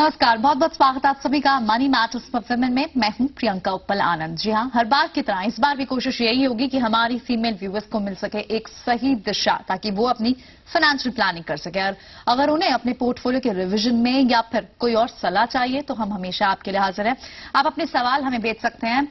नमस्कार, बहुत बहुत स्वागत आप सभी का मनी मैटर्स विमेन में। मैं हूं प्रियंका उप्पल आनंद। जी हां, हर बार की तरह इस बार भी कोशिश यही होगी कि हमारी फीमेल व्यूअर्स को मिल सके एक सही दिशा, ताकि वो अपनी फाइनेंशियल प्लानिंग कर सके। और अगर उन्हें अपने पोर्टफोलियो के रिवीजन में या फिर कोई और सलाह चाहिए तो हम हमेशा आपके लिए हाजिर हैं। आप अपने सवाल हमें भेज सकते हैं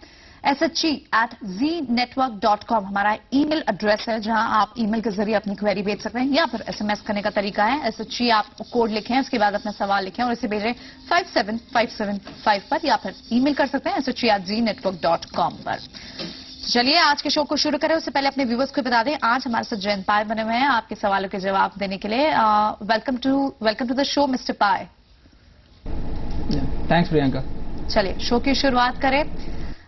SHG@znetwork.com हमारा ईमेल एड्रेस है, जहां आप ईमेल के जरिए अपनी क्वेरी भेज सकते हैं, या फिर SMS करने का तरीका है SHG, आप कोड लिखें, उसके बाद अपना सवाल लिखें और इसे भेजें 57575 पर, या फिर ईमेल कर सकते हैं SHG@znetwork.com पर। चलिए आज के शो को शुरू करें। उससे पहले अपने व्यूवर्स को बता दें, आज हमारे साथ जयंत पाय बने हुए हैं आपके सवालों के जवाब देने के लिए। Welcome to the show mister Pai. Thanks Priyanka. चलिए शो की शुरुआत करें।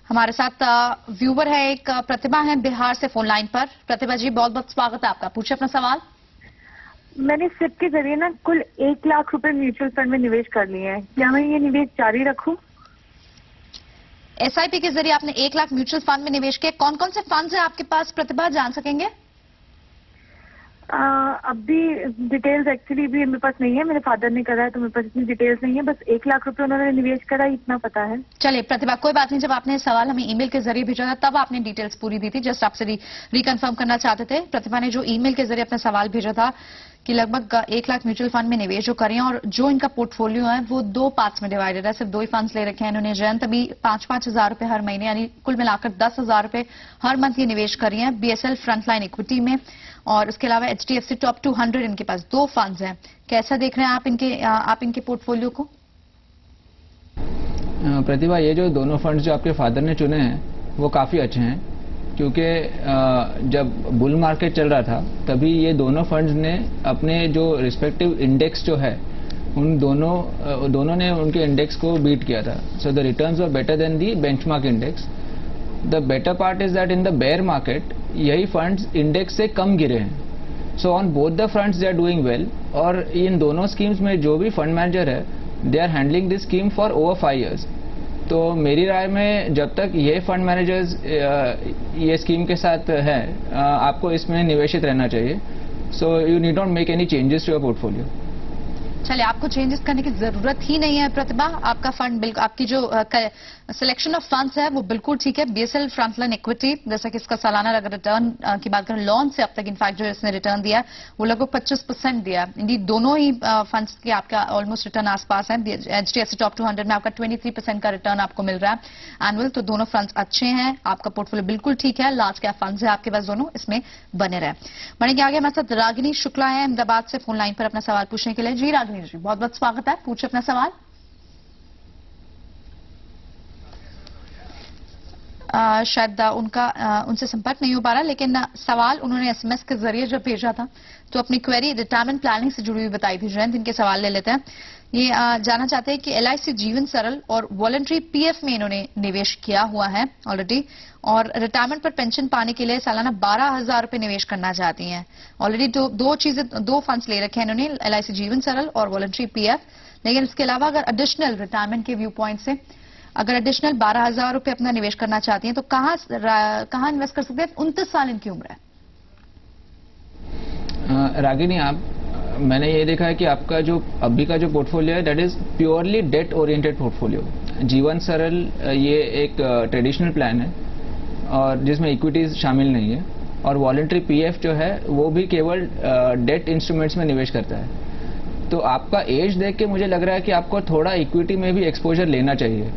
हमारे साथ व्यूवर है एक प्रतिभा है बिहार से फोन लाइन पर। प्रतिभा जी, बहुत बहुत स्वागत है आपका, पूछे अपना सवाल। मैंने सिप के जरिए ना कुल 1 लाख रुपए म्यूचुअल फंड में निवेश कर लिए हैं, क्या मैं ये निवेश जारी रखूं? SIP के जरिए आपने 1 लाख म्यूचुअल फंड में निवेश किया। कौन कौन से फंड्स हैं आपके पास प्रतिभा, जान सकेंगे? अभी डिटेल्स एक्चुअली भी मेरे पास नहीं है, मेरे फादर ने करा है तो मेरे पास इतनी डिटेल्स नहीं है, बस 1 लाख रुपए उन्होंने निवेश करा, इतना पता है। चलिए प्रतिभा, कोई बात नहीं, जब आपने सवाल हमें ईमेल के जरिए भेजा था तब आपने डिटेल्स पूरी दी थी, जस्ट आपसे रिकन्फर्म करना चाहते थे। प्रतिभा ने जो ईमेल के जरिए अपना सवाल भेजा था कि लगभग 1 लाख म्यूचुअल फंड में निवेश जो करें, और जो इनका पोर्टफोलियो है वो 2 पार्ट्स में डिवाइडेड है, सिर्फ 2 ही फंड्स ले रखे हैं इन्होंने। जयंत अभी 5-5 हजार रुपए हर महीने, यानी कुल मिलाकर 10,000 रुपए हर मंथ ये निवेश कर रही हैं BSL फ्रंटलाइन इक्विटी में, और इसके अलावा HDFC टॉप 200 इनके पास 2 फंड्स हैं। कैसा देख रहे हैं आप इनके पोर्टफोलियो को? प्रतिभा, ये जो दोनों फंड्स जो आपके फादर ने चुने हैं वो काफी अच्छे हैं, क्योंकि जब बुल मार्केट चल रहा था तभी ये दोनों फंड्स ने अपने जो रिस्पेक्टिव इंडेक्स जो है उन दोनों ने उनके इंडेक्स को बीट किया था। So the returns were better than the benchmark index. The better part is that in the bear market यही फंड्स इंडेक्स से कम गिरे हैं। So on both the fronts they are doing well, और इन दोनों स्कीम्स में जो भी फंड मैनेजर है they are handling this scheme for over 5 years। तो मेरी राय में जब तक ये फंड मैनेजर्स ये स्कीम के साथ है, आपको इसमें निवेशित रहना चाहिए। So you need not make any changes to your portfolio. चलिए, आपको चेंजेस करने की जरूरत ही नहीं है प्रतिभा। आपका फंड बिल्कुल, आपकी जो सिलेक्शन ऑफ फंड्स है वो बिल्कुल ठीक है। BSL फ्रंटलाइन इक्विटी, जैसा कि इसका सालाना अगर रिटर्न की बात करें, लॉन्च से अब तक इनफैक्ट जो इसने रिटर्न दिया वो लगभग 25% दिया। इंडी दोनों ही फंड्स के आपका ऑलमोस्ट रिटर्न आसपास है। HDFC टॉप 200 में आपका 23% का रिटर्न आपको मिल रहा है एनुअल। तो दोनों फंड्स अच्छे हैं, आपका पोर्टफोलियो बिल्कुल ठीक है। लार्ज कैप फंड्स है आपके पास, दोनों इसमें बने रहे। बढ़ेंगे आगे, हमारे साथ रागिनी शुक्ला है अहमदाबाद से फोन लाइन पर अपना सवाल पूछने के लिए। जी रागिनी जी, बहुत बहुत स्वागत है, पूछे अपना सवाल। शायद उनसे संपर्क नहीं हो पा रहा, लेकिन सवाल उन्होंने SMS के जरिए जब भेजा था तो अपनी क्वेरी रिटायरमेंट प्लानिंग से जुड़ी हुई बताई थी। जयंत, इनके सवाल ले लेते हैं। ये जानना चाहते हैं कि LIC जीवन सरल और वॉलंटरी PF में इन्होंने निवेश किया हुआ है ऑलरेडी, और रिटायरमेंट पर पेंशन पाने के लिए सालाना 12,000 रुपए निवेश करना चाहती हैं। ऑलरेडी दो फंड्स ले रखे हैं इन्होंने, LIC जीवन सरल और वॉलंटरी PF। लेकिन इसके अलावा अगर एडिशनल रिटायरमेंट के व्यू पॉइंट से अगर एडिशनल 12,000 रुपए अपना निवेश करना चाहती हैं तो कहां इन्वेस्ट कर सकते हैं? 29 साल इनकी उम्र है। रागिनी, मैंने ये देखा है कि आपका जो अभी का जो पोर्टफोलियो है that is purely date oriented portfolio. जीवन सरल ये एक ट्रेडिशनल प्लान है और जिसमें इक्विटीज शामिल नहीं है, और वॉलंटरी PF जो है वो भी केवल डेट इंस्ट्रूमेंट्स में निवेश करता है। तो आपका एज देख के मुझे लग रहा है कि आपको थोड़ा इक्विटी में भी एक्सपोजर लेना चाहिए।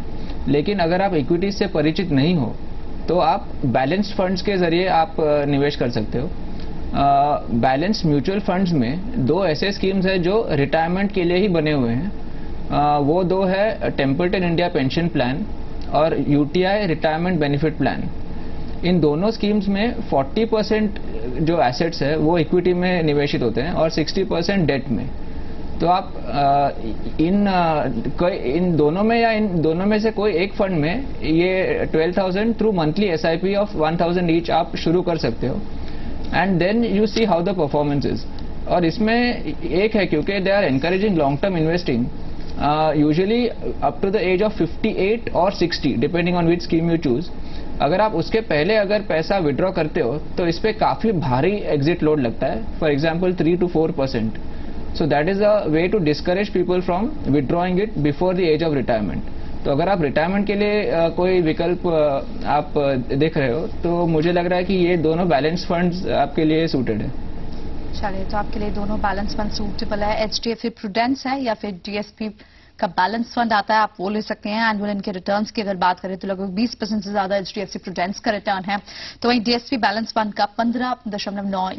लेकिन अगर आप इक्विटीज से परिचित नहीं हो तो आप बैलेंस्ड फंड्स के जरिए आप निवेश कर सकते हो। बैलेंस्ड म्यूचुअल फंड्स में 2 ऐसे स्कीम्स है जो रिटायरमेंट के लिए ही बने हुए हैं। वो 2 है टेम्पल्टन इंडिया पेंशन प्लान और UTI रिटायरमेंट बेनिफिट प्लान। इन दोनों स्कीम्स में 40% जो एसेट्स है वो इक्विटी में निवेशित होते हैं और 60% डेट में। तो आप इन दोनों में या इन दोनों में से कोई एक फंड में ये 12,000 through monthly SIP of 1,000 each आप शुरू कर सकते हो, and then you see how the performance is. और इसमें एक है, क्योंकि they are encouraging long term investing usually up to the age of 58 और 60 depending on which scheme you choose. अगर आप उसके पहले अगर पैसा विड्रॉ करते हो तो इस पे काफी भारी एग्जिट लोड लगता है, for example 3 to 4%। So that is a way to discourage people from withdrawing it before the age of retirement. तो अगर आप रिटायरमेंट के लिए कोई विकल्प आप देख रहे हो तो मुझे लग रहा है कि ये दोनों बैलेंस फंड्स आपके लिए सूटेड है. चलिए, तो आपके लिए दोनों बैलेंस फंड सूटेबल है. एचडीएफसी प्रूडेंस है या फिर डीएसपी का बैलेंस फंड आता है, आप वो ले सकते हैं. एनुअल इनके रिटर्न्स की अगर बात करें तो लगभग 20% से ज्यादा एचडीएफसी प्रूडेंस का रिटर्न है. तो वहीं डीएसपी बैलेंस फंड का 15.9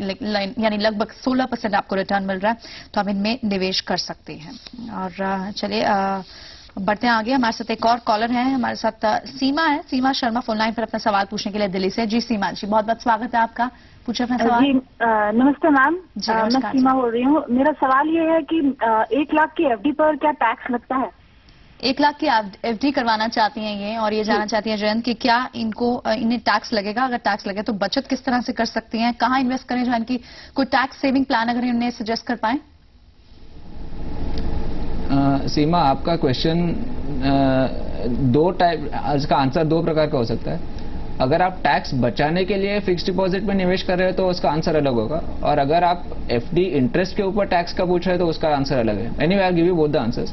यानी लगभग 16% आपको रिटर्न मिल रहा है. तो आप इनमें निवेश कर सकते हैं. और चलिए बढ़ते हैं आगे. हमारे साथ एक और कॉलर है, हमारे साथ सीमा है. सीमा शर्मा फोन लाइन पर अपना सवाल पूछने के लिए दिल्ली से. जी सीमा जी, बहुत बहुत स्वागत है आपका. पूछे अपना सवाल. जी नमस्ते मैम, मैं नमस्कार सीमा बोल रही हूँ. मेरा सवाल ये है कि 1 लाख की एफडी पर क्या टैक्स लगता है? 1 लाख की एफडी करवाना चाहती हैं ये, और ये जानना चाहती हैं जयंत कि क्या इन्हें टैक्स लगेगा. अगर टैक्स लगे तो बचत किस तरह से कर सकती हैं, कहाँ इन्वेस्ट करें जयंत की कोई टैक्स सेविंग प्लान अगर इन्हें सजेस्ट कर पाए. सीमा, आपका क्वेश्चन दो टाइप, इसका आंसर दो प्रकार का हो सकता है. अगर आप टैक्स बचाने के लिए फिक्स डिपॉजिट में निवेश कर रहे हो तो उसका आंसर अलग होगा, और अगर आप एफडी इंटरेस्ट के ऊपर टैक्स का पूछ रहे हो तो उसका आंसर अलग है. Anyway, I give you both the answers.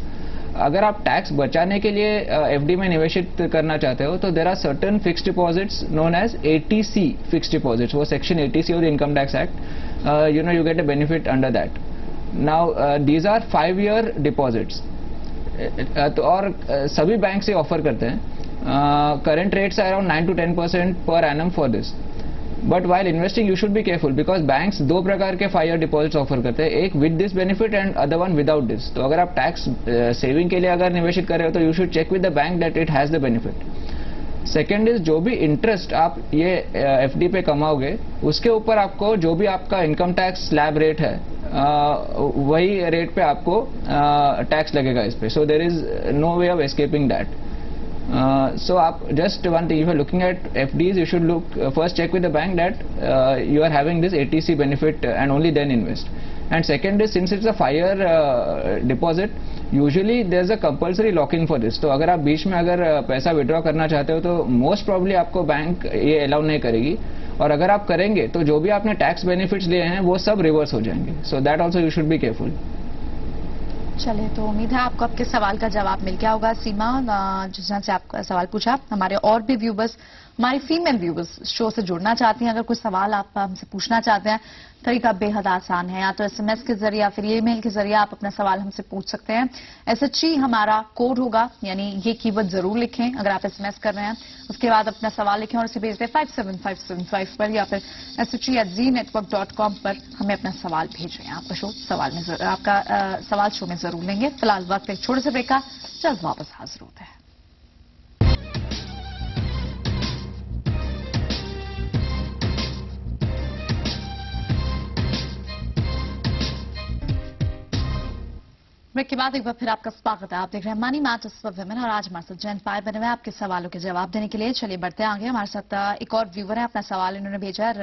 अगर आप टैक्स बचाने के लिए एफडी में निवेशित करना चाहते हो तो there are certain fix deposits known as ETC fix deposits. वो सेक्शन 80C और income tax act, you get a benefit under that. Now these are 5-year deposits, तो और सभी बैंक से ऑफर करते हैं. Current rates are around 9 to 10% per annum for this. But while investing, you should be careful because banks दो प्रकार के 5-year deposits offer करते हैं, एक with this benefit and other one without this. तो अगर आप टैक्स सेविंग के लिए अगर निवेशित कर रहे हो तो you should check with the bank that it has the benefit. Second is, जो भी इंटरेस्ट आप ये एफडी पे कमाओगे उसके ऊपर आपको जो भी आपका इनकम टैक्स स्लैब रेट है वही रेट पे आपको टैक्स लगेगा इस पे. So there is no way of escaping that. So just one thing, if you're looking at FDs, you should first check with the bank that you are having this ATC benefit and only then invest. And second is, since it's a 5-year deposit, usually there's a compulsory locking for this. तो अगर आप बीच में अगर पैसा withdraw करना चाहते हो तो मोस्ट प्रॉब्ली आपको बैंक ये अलाउ नहीं करेगी, और अगर आप करेंगे तो जो भी आपने टैक्स बेनिफिट्स लिए हैं वो सब रिवर्स हो जाएंगे. So that also you should be careful. चलिए, तो उम्मीद है आपको आपके सवाल का जवाब मिल गया होगा. सीमा, जिस तरह से आपका सवाल पूछा, हमारे और भी व्यूवर्स, हमारी फीमेल व्यूवर्स शो से जुड़ना चाहती हैं. अगर कोई सवाल आप हमसे पूछना चाहते हैं, तरीका बेहद आसान है. या तो एसएमएस के जरिए या फिर ईमेल के जरिए आप अपना सवाल हमसे पूछ सकते हैं. SHE हमारा कोड होगा, यानी ये कीवर्ड जरूर लिखें अगर आप एसएमएस कर रहे हैं. उसके बाद अपना सवाल लिखें और उसे भेज दें 57575 पर, या फिर SHE@ZeeNetwork.com पर हमें अपना सवाल भेजें. आपका सवाल शो में जरूर लेंगे. फिलहाल वक्त एक छोटे से ब्रेक का, जल्द वापस हाजिर होते हैं. ब्रेक के बाद एक बार फिर आपका स्वागत है. आप देख रहे हैं मनी मैटर्स फॉर विमेन, और आज हमारे साथ जयंत पाय बने हुए आपके सवालों के जवाब देने के लिए. चलिए बढ़ते हैं आगे. हमारे साथ एक और व्यूवर है, अपना सवाल इन्होंने भेजा है.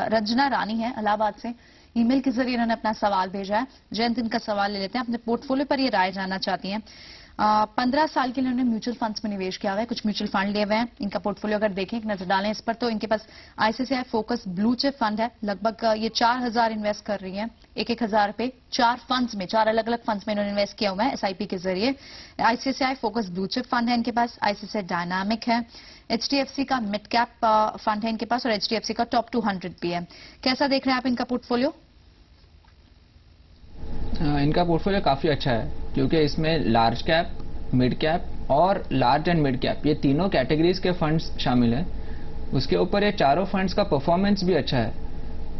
रंजना रानी है इलाहाबाद से. ईमेल के जरिए इन्होंने अपना सवाल भेजा है. जयंत, इनका सवाल ले लेते हैं. अपने पोर्टफोलियो पर ये राय जानना चाहती हैं. 15 साल के लिए उन्होंने म्यूचुअल फंड्स में निवेश किया हुआ है. कुछ म्यूचुअल फंड लिए हुए हैं. इनका पोर्टफोलियो अगर देखें, एक नजर डालें इस पर, तो इनके पास ICICI focus blue chip fund है. लगभग ये 4000 इन्वेस्ट कर रही है. 1000 रुपए 4 फंड्स में, 4 अलग अलग फंड्स में इन्होंने इन्वेस्ट किया हुआ है एसआईपी के जरिए. ICICI focus blue chip fund है इनके पास. आईसीआईसीआई डायनामिक है. एचडीएफसी का मिड कैप फंड है इनके पास, और एचडीएफसी का टॉप 200 भी है. कैसा देख रहे हैं आप इनका पोर्टफोलियो? इनका पोर्टफोलियो काफी अच्छा है, क्योंकि इसमें लार्ज कैप, मिड कैप और लार्ज एंड मिड कैप, ये तीनों कैटेगरीज के फंड्स शामिल हैं. उसके ऊपर ये चारों फंड्स का परफॉर्मेंस भी अच्छा है.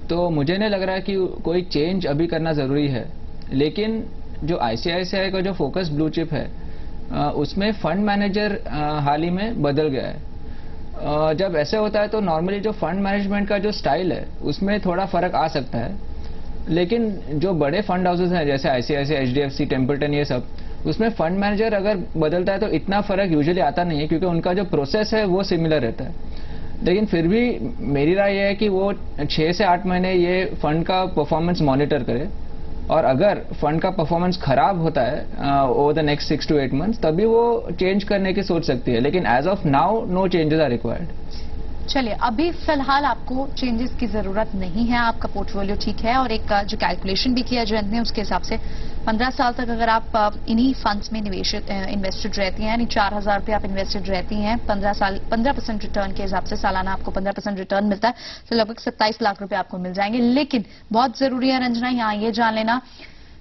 तो मुझे नहीं लग रहा है कि कोई चेंज अभी करना जरूरी है. लेकिन जो आईसीआईसीआई का जो फोकस ब्लू चिप है उसमें फंड मैनेजर हाल ही में बदल गया है. जब ऐसे होता है तो नॉर्मली जो फंड मैनेजमेंट का जो स्टाइल है उसमें थोड़ा फर्क आ सकता है. लेकिन जो बड़े फंड हाउसेस हैं जैसे आईसीआईसीआई, एचडीएफसी, टेम्पल्टन, ये सब, उसमें फंड मैनेजर अगर बदलता है तो इतना फर्क यूजुअली आता नहीं है, क्योंकि उनका जो प्रोसेस है वो सिमिलर रहता है. लेकिन फिर भी मेरी राय यह है कि वो 6 से 8 महीने ये फंड का परफॉर्मेंस मॉनिटर करे, और अगर फंड का परफॉर्मेंस खराब होता है over the next 6 to 8 months, तभी वो चेंज करने की सोच सकती है. लेकिन as of now no changes are required. चलिए, अभी फिलहाल आपको चेंजेस की जरूरत नहीं है, आपका पोर्टफोलियो ठीक है। और एक जो कैलकुलेशन भी किया जयंत ने, उसके हिसाब से 15 साल तक अगर आप इन्हीं फंड्स में इन्वेस्टेड रहती हैं, यानी 4,000 रुपये आप इन्वेस्टेड रहती हैं, 15% रिटर्न के हिसाब से सालाना आपको 15% रिटर्न मिलता है, तो लगभग 27 लाख रुपए आपको मिल जाएंगे। लेकिन बहुत जरूरी है रंजना, यहाँ ये जान लेना,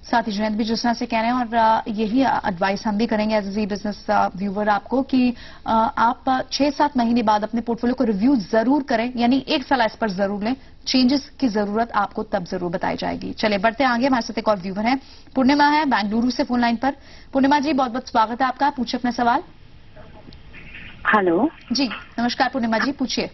साथ ही जयंत भी जिस तरह से कह रहे हैं, और यही एडवाइस हम भी करेंगे एज ए बिजनेस व्यूवर आपको, कि आप 6-7 महीने बाद अपने पोर्टफोलियो को रिव्यू जरूर करें, यानी एक सलाह इस पर जरूर लें। चेंजेस की जरूरत आपको तब जरूर बताई जाएगी। चलिए बढ़ते हैं आगे, हमारे साथ एक और व्यूवर है, पूर्णिमा है बेंगलुरु से फोन लाइन पर। पूर्णिमा जी, बहुत बहुत स्वागत है आपका, पूछिए अपना सवाल। हेलो जी नमस्कार पूर्णिमा जी, पूछिए।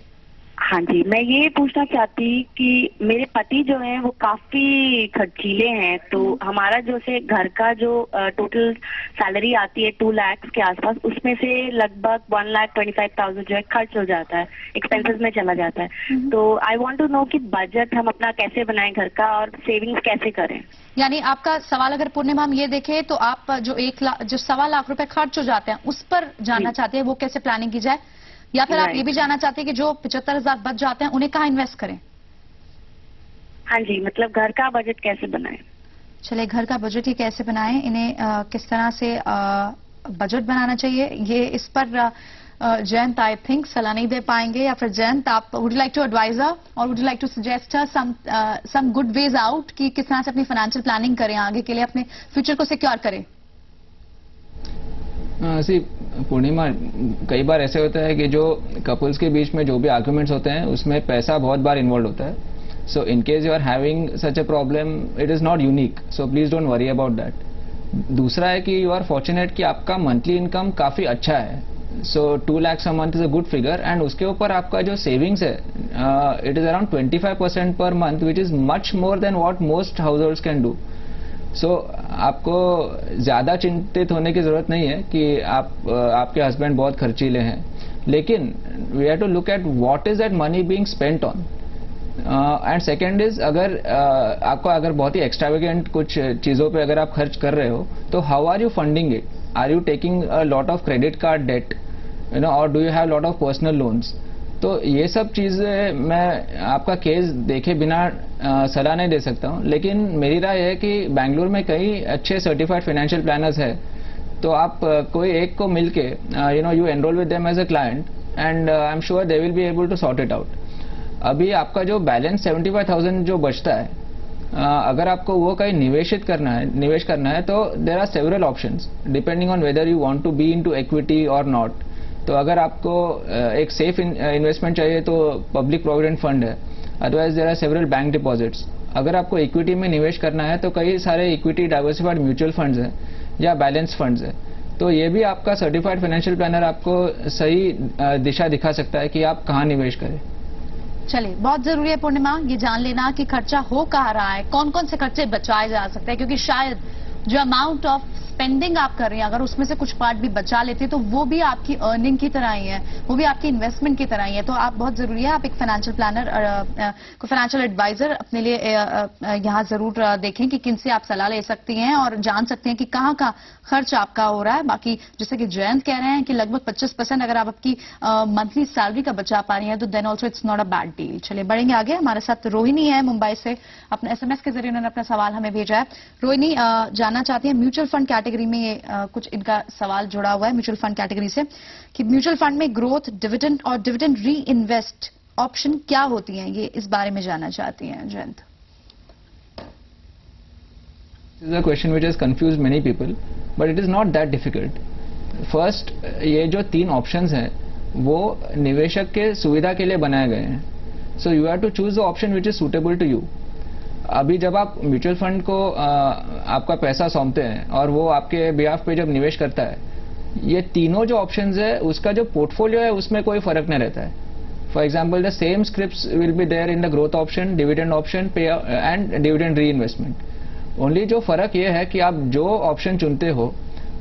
हाँ जी, मैं ये पूछना चाहती कि मेरे पति जो हैं वो काफी खर्चीले हैं, तो हमारा जो से घर का जो टोटल सैलरी आती है 2 लाख के आसपास, उसमें से लगभग 1,25,000 जो है खर्च हो जाता है, एक्सपेंसेस में चला जाता है। तो आई वांट टू नो कि बजट हम अपना कैसे बनाएं घर का, और सेविंग्स कैसे करें। यानी आपका सवाल अगर पूर्णिमा हम ये देखें, तो आप जो 1.25 लाख रुपए खर्च हो जाते हैं उस पर जानना चाहते हैं, वो कैसे प्लानिंग की जाए, या फिर आप ये भी जानना चाहते हैं कि जो 75,000 बच जाते हैं उन्हें कहाँ इन्वेस्ट करें? हाँ जी, मतलब घर का बजट कैसे बनाएं। चलिए, घर का बजट ही कैसे बनाएं, इन्हें किस तरह से बजट बनाना चाहिए, ये इस पर जयंत आई थिंक सलाह नहीं दे पाएंगे। या फिर जयंत, आप वुड लाइक टू एडवाइजर और would like to suggest some good ways out कि किस तरह से अपनी फाइनेंशियल प्लानिंग करें, आगे के लिए अपने फ्यूचर को सिक्योर करें। सी पूर्णिमा, कई बार ऐसे होता है कि जो कपल्स के बीच में जो भी आर्ग्यूमेंट्स होते हैं उसमें पैसा बहुत बार इन्वॉल्व होता है। So in case you are having such a problem, it is not unique, so please don't worry about that. दूसरा है कि यू आर फॉर्चुनेट कि आपका मंथली इनकम काफी अच्छा है, सो 2 lakhs a month is a good figure, and उसके ऊपर आपका जो सेविंग्स है it is around 25% per month, which is much more than what most households can do. So आपको ज्यादा चिंतित होने की जरूरत नहीं है कि आपके हस्बैंड बहुत खर्चीले हैं, लेकिन we have to look at what is that money being spent on. And second is, अगर आपको अगर बहुत ही एक्स्ट्रावेगेंट कुछ चीजों पे अगर आप खर्च कर रहे हो, तो how are you funding it? Are you taking a lot of credit card debt, you know, और do you have lot of personal loans? तो ये सब चीजें मैं आपका केस देखे बिना सलाह नहीं दे सकता हूँ, लेकिन मेरी राय है कि बेंगलुरु में कई अच्छे सर्टिफाइड फाइनेंशियल प्लानर्स है, तो आप कोई एक को मिलके you know you enroll with them as a client, and I am sure they will be able to sort it out. अभी आपका जो बैलेंस 75,000 जो बचता है, अगर आपको वो कहीं निवेश करना है, तो there are several options depending on whether you want to be into equity और नॉट। तो अगर आपको एक सेफ इन्वेस्टमेंट चाहिए तो पब्लिक प्रोविडेंट फंड है, otherwise there are several bank deposits. अगर आपको इक्विटी में निवेश करना है तो कई सारे इक्विटी डाइवर्सिफाइड म्यूचुअल फंड्स हैं या बैलेंस फंड्स है। तो ये भी आपका सर्टिफाइड फाइनेंशियल प्लानर आपको सही दिशा दिखा सकता है कि आप कहाँ निवेश करें। चलिए, बहुत जरूरी है पूर्णिमा ये जान लेना कि खर्चा हो कहाँ रहा है, कौन कौन से खर्चे बचाए जा सकते हैं, क्योंकि शायद जो अमाउंट ऑफ स्पेंडिंग आप कर रही हैं, अगर उसमें से कुछ पार्ट भी बचा लेते तो वो भी आपकी अर्निंग की तरह ही है, वो भी आपकी इन्वेस्टमेंट की तरह ही है। तो आप बहुत जरूरी है आप एक फाइनेंशियल प्लानर को फाइनेंशियल एडवाइजर अपने लिए यहाँ जरूर देखें कि किन से आप सलाह ले सकती हैं और जान सकते हैं कि कहाँ का खर्च आपका हो रहा है। बाकी जैसे कि जयंत कह रहे हैं कि लगभग 25% अगर आप आपकी मंथली सैलरी का बचा पा रही हैं, तो then also it's not a bad deal. चलिए बढ़ेंगे आगे, हमारे साथ रोहिणी है मुंबई से, अपने SMS के जरिए उन्होंने अपना सवाल हमें भेजा है। रोहिणी जानना चाहती है म्यूचुअल फंड कैटेगरी में, ये कुछ इनका सवाल जुड़ा हुआ है म्यूचुअल फंड कैटेगरी से, कि म्यूचुअल फंड में ग्रोथ, डिविडेंड और डिविडेंड री इन्वेस्ट ऑप्शन क्या होती हैं, ये इस बारे में जानना चाहती हैं Jayant. This is a question which has confused many people, but it is not that difficult. First, ये जो 3 options हैं वो निवेशक के सुविधा के लिए बनाए गए हैं, so you have to choose the option which is suitable to you. अभी जब आप म्यूचुअल फंड को आपका पैसा सौंपते हैं और वो आपके बिहाफ पे जब निवेश करता है, ये तीनों जो ऑप्शंस है उसका जो पोर्टफोलियो है उसमें कोई फर्क नहीं रहता है। For example the same scripts will be there in the growth option, dividend option पे and dividend reinvestment. Only जो फर्क ये है कि आप जो ऑप्शन चुनते हो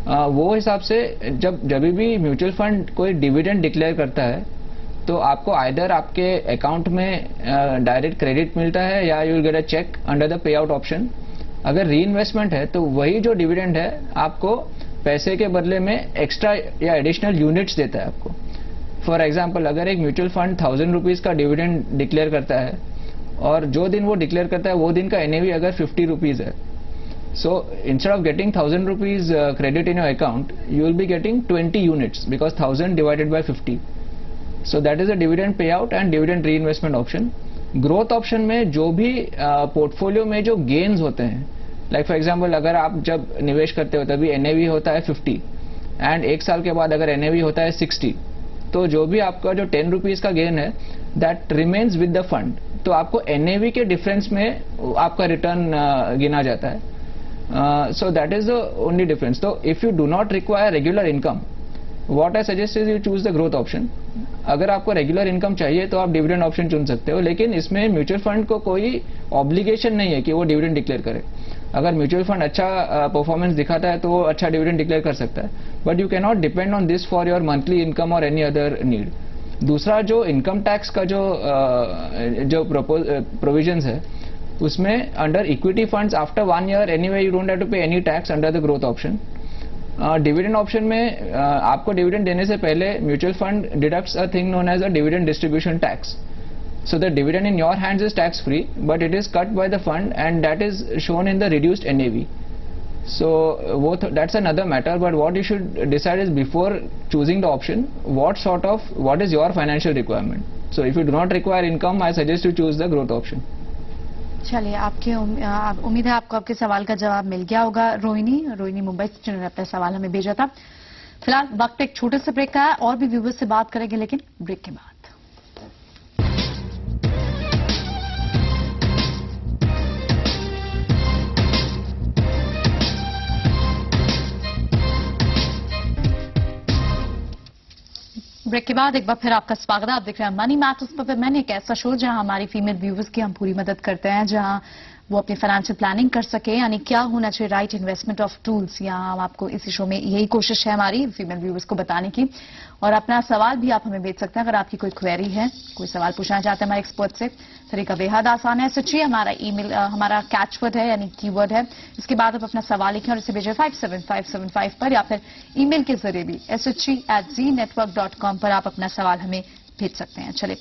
वो हिसाब से जब भी म्यूचुअल फंड कोई डिविडेंड डिक्लेयर करता है तो आपको आइदर आपके अकाउंट में डायरेक्ट क्रेडिट मिलता है या you will get a cheque under the payout option. अगर री इन्वेस्टमेंट है तो वही जो डिविडेंड है आपको पैसे के बदले में एक्स्ट्रा या एडिशनल यूनिट्स देता है आपको। फॉर एग्जाम्पल अगर एक म्यूचुअल फंड 1000 रुपीज का डिविडेंड डिक्लेयर करता है और जो दिन वो डिक्लेयर करता है वो दिन का NAV अगर 50 रुपीज है, so instead of getting 1000 rupees credit in your account, you will be getting 20 units because 1000 divided by 50. So that is a dividend payout and dividend reinvestment option. Growth option में जो भी portfolio में जो gains होते हैं, like for example अगर आप जब निवेश करते हो तभी NAV होता है 50 एंड एक साल के बाद अगर NAV होता है 60, तो जो भी आपका जो 10 रुपीज का गेन है that remains with the fund, तो आपको NAV के डिफरेंस में आपका रिटर्न गिना जाता है. So that is the only difference. So if you do not require regular income, what I suggest is you choose the growth option. अगर आपको रेगुलर इनकम चाहिए तो आप डिविडेंड ऑप्शन चुन सकते हो, लेकिन इसमें म्यूचुअल फंड को कोई ऑब्लिगेशन नहीं है कि वो डिविडेंड डिक्लेयर करे. अगर म्यूचुअल फंड अच्छा परफॉर्मेंस दिखाता है तो वो अच्छा डिविडेंड डिक्लेयर कर सकता है, but you can not depend on this for your monthly income और एनी अदर नीड. दूसरा जो इनकम टैक्स का जो प्रोविजंस है उसमें under equity funds after 1 year anyway you don't have to pay any tax under the growth option. Dividend option में आपको dividend देने से पहले mutual fund deducts a thing known as a dividend distribution tax. So the dividend in your hands is tax free, but it is cut by the fund and that is shown in the reduced NAV. So that's another matter, but what you should decide is before choosing the option, what is your financial requirement. So if you do not require income, I suggest you choose the growth option. चलिए, आपकी उम्मीद है आपको आपके सवाल का जवाब मिल गया होगा. रोहिणी मुंबई से जिन्होंने अपना सवाल हमें भेजा था. फिलहाल वक्त एक छोटे से ब्रेक का है, और भी व्यूवर्स से बात करेंगे लेकिन ब्रेक के बाद. ब्रेक के बाद एक बार फिर आपका स्वागत है. आप देख रहे हैं मनी मैटर्स पर. मैंने एक ऐसा शो जहां हमारी फीमेल व्यूवर्स की हम पूरी मदद करते हैं, जहां वो अपनी फाइनेंशियल प्लानिंग कर सके, यानी क्या होना चाहिए राइट इन्वेस्टमेंट ऑफ टूल्स. यहाँ हम आपको इसी शो में यही कोशिश है हमारी फीमेल व्यूवर्स को बताने की. और अपना सवाल भी आप हमें भेज सकते हैं अगर आपकी कोई क्वेरी है, कोई सवाल पूछना चाहते हैं हमारे एक्सपर्ट से. तरीका बेहद आसान है. SHG हमारा ईमेल, हमारा कैचवर्ड है यानी कीवर्ड है. इसके बाद आप अपना सवाल लिखें और इसे भेजें 57575 पर, या फिर ईमेल के जरिए भी shg@zenetwork.com पर आप अपना सवाल हमें भेज सकते हैं. चलिए,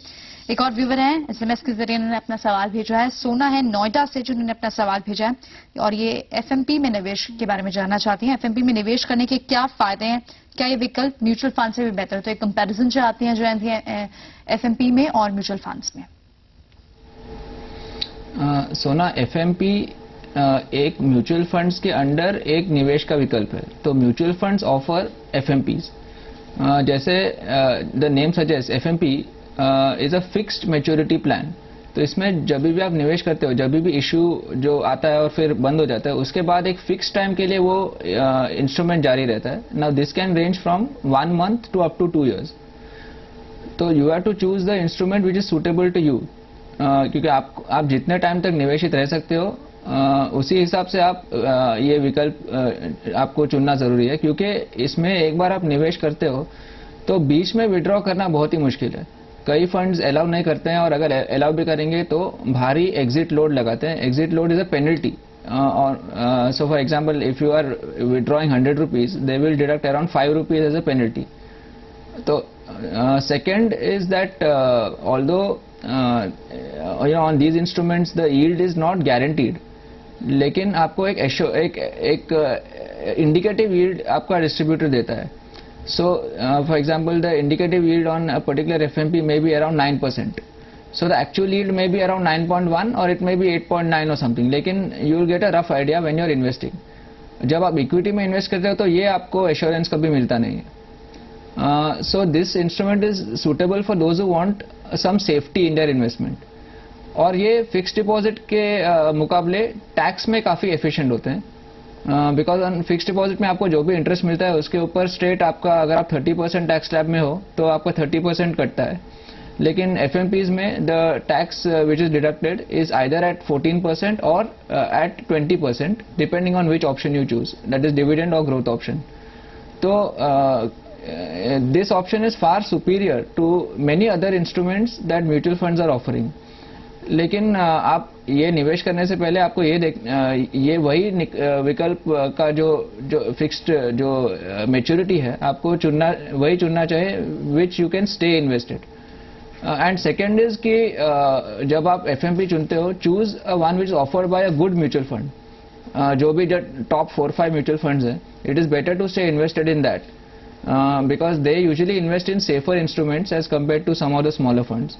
एक और व्यूवर हैं, SMS के जरिए उन्होंने अपना सवाल भेजा है. सोना है नोएडा से जिन्होंने अपना सवाल भेजा है और ये FMP में निवेश के बारे में जानना चाहती हैं. FMP में निवेश करने के क्या फायदे हैं, क्या ये विकल्प म्यूचुअल फंड से भी बेहतर है. तो एक कंपैरिजन चाहती हैं जो है FMP में और म्यूचुअल फंड्स में. सोना FMP एक म्यूचुअल फंड्स के अंडर एक निवेश का विकल्प है. तो म्यूचुअल फंड्स ऑफर FMPs. जैसे the name suggest, FMP is a fixed maturity plan. तो इसमें जब भी आप निवेश करते हो, जब भी इश्यू जो आता है और फिर बंद हो जाता है, उसके बाद एक फिक्स टाइम के लिए वो इंस्ट्रूमेंट जारी रहता है. Now this can range from 1 month to up to 2 years. तो you have to choose the instrument which is suitable to you. क्योंकि आप जितने टाइम तक निवेशित रह सकते हो उसी हिसाब से आप ये विकल्प आपको चुनना जरूरी है. क्योंकि इसमें एक बार आप निवेश करते हो तो बीच में विड्रॉ करना बहुत ही मुश्किल है. कई फंड्स अलाउ नहीं करते हैं और अगर अलाउ भी करेंगे तो भारी एग्जिट लोड लगाते हैं. Exit load is a penalty. So for example if you are withdrawing 100 rupees, they will deduct around 5 rupees as a penalty. तो second is that although on these instruments the yield is not guaranteed, लेकिन आपको एक indicative yield आपका distributor देता है. So, for example, the indicative yield on a particular FMP may be around 9%. So, the actual yield may be around 9.1 or it may be 8.9 or something. लेकिन you will get a rough idea when you are investing. जब आप equity में invest करते हो तो ये आपको assurance कभी मिलता नहीं है. So, this instrument is suitable for those who want some safety in their investment. और ये फिक्स्ड डिपॉजिट के मुकाबले टैक्स में काफ़ी एफिशिएंट होते हैं. बिकॉज ऑन फिक्स डिपॉजिट में आपको जो भी इंटरेस्ट मिलता है उसके ऊपर स्टेट आपका, अगर आप 30% टैक्स स्लैब में हो तो आपका 30% कटता है. लेकिन FMPs में the tax which is deducted is either at 14% और at 20% depending on which option you choose, that is dividend और ग्रोथ ऑप्शन. तो this option is far superior to many other instruments that mutual funds are offering. लेकिन आप ये निवेश करने से पहले आपको ये वही विकल्प का जो फिक्स्ड जो मैच्योरिटी है आपको वही चुनना चाहिए which you can stay invested. And second is कि जब आप एफएमपी चुनते हो, choose one which offered by a good mutual fund. जो भी टॉप 4-5 म्यूचुअल फंड्स हैं, it is better to stay invested in that because they usually invest in safer instruments as compare to some of the smaller funds.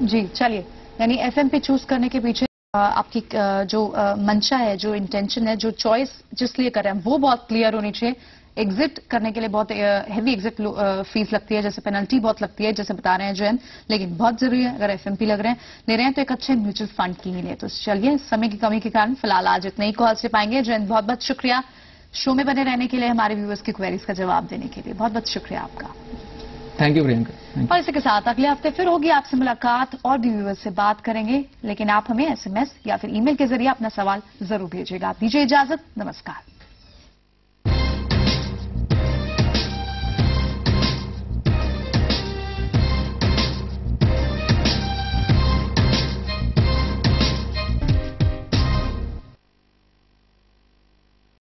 जी चलिए, यानी FMP choose करने के पीछे आपकी जो मंशा है, जो इंटेंशन है, जो चॉइस जिस लिए कर रहे हैं वो बहुत क्लियर होनी चाहिए। एग्जिट करने के लिए बहुत हैवी एग्जिट फीस लगती है, जैसे पेनल्टी बहुत लगती है, जैसे बता रहे हैं जयंत, लेकिन बहुत जरूरी है अगर एफएमपी ले रहे हैं तो एक अच्छे म्यूचुअल फंड की ही ले। तो चलिए, समय की कमी के कारण फिलहाल आज इतने ही कॉल से पाएंगे। जयंत, बहुत बहुत शुक्रिया शो में बने रहने के लिए, हमारे व्यूअर्स की क्वेरीज का जवाब देने के लिए बहुत बहुत शुक्रिया आपका। Thank you Priyanka. और इसी के साथ अगले हफ्ते फिर होगी आपसे मुलाकात और भी व्यूअर्स से बात करेंगे, लेकिन आप हमें एसएमएस या फिर ईमेल के जरिए अपना सवाल जरूर भेजिएगा। आप दीजिए इजाजत, नमस्कार।